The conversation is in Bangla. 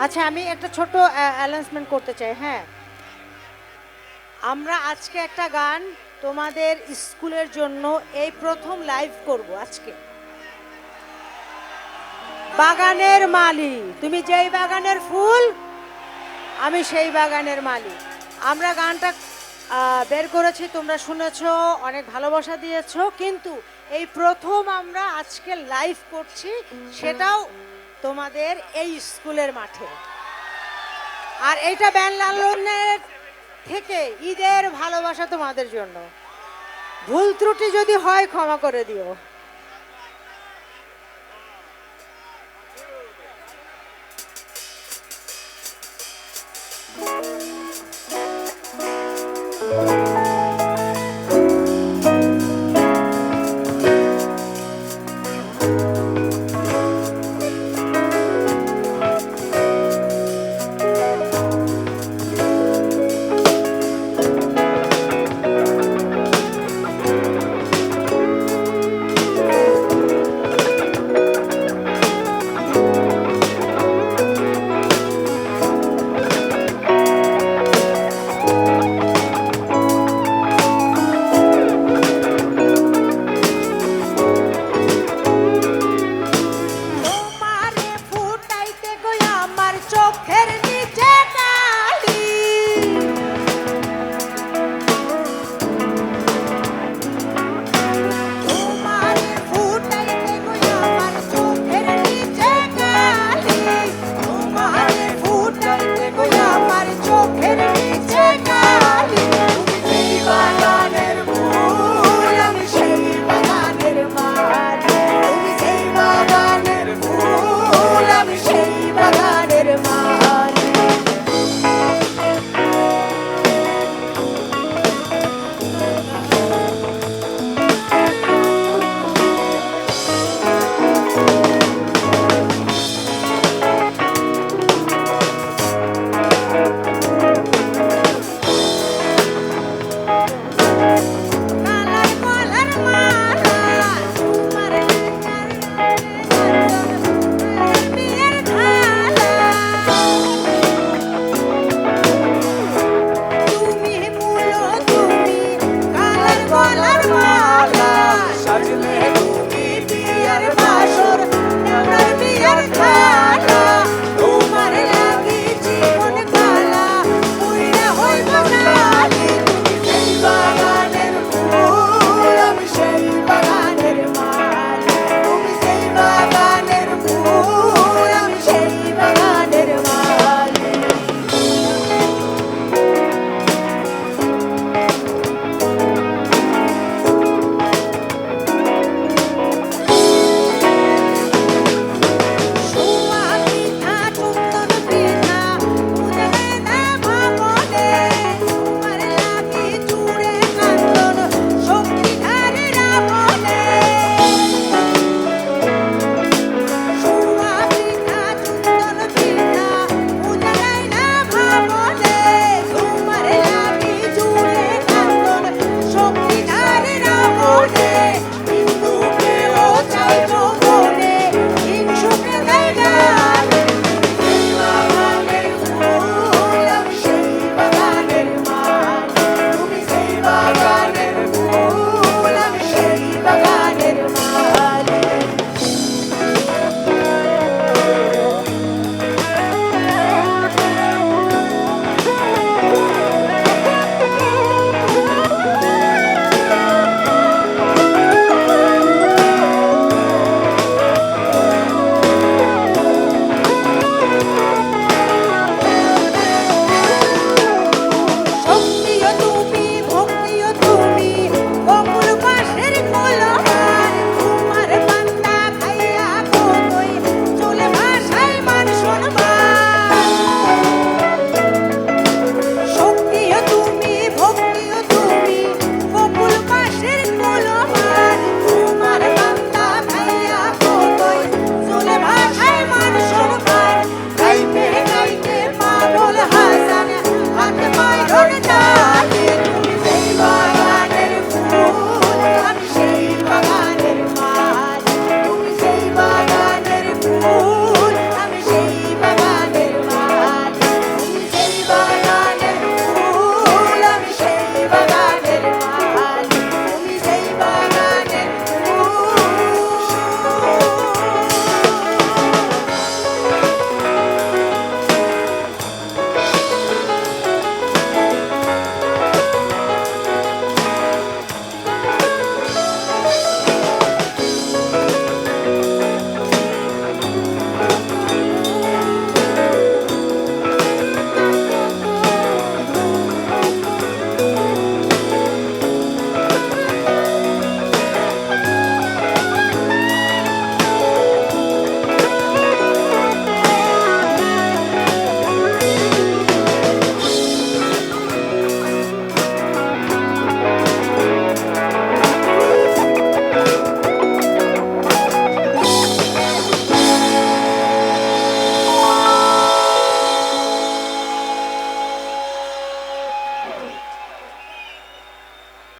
আচ্ছা, আমি একটা ছোট অ্যানাউন্সমেন্ট করতে চাই। হ্যাঁ, আমরা আজকে একটা গান তোমাদের স্কুলের জন্য এই প্রথম লাইভ করব আজকে। বাগানের মালি, তুমি যেই বাগানের ফুল, আমি সেই বাগানের মালি। আমরা গানটা বের করেছি, তোমরা শুনেছো, অনেক ভালোবাসা দিয়েছো, কিন্তু এই প্রথম আমরা আজকে লাইভ করছি, সেটাও তোমাদের এই স্কুলের মাঠে। আর এইটা ব্যান লালনের থেকে ঈদের ভালোবাসা তোমাদের জন্য। ভুল ত্রুটি যদি হয় ক্ষমা করে দিও।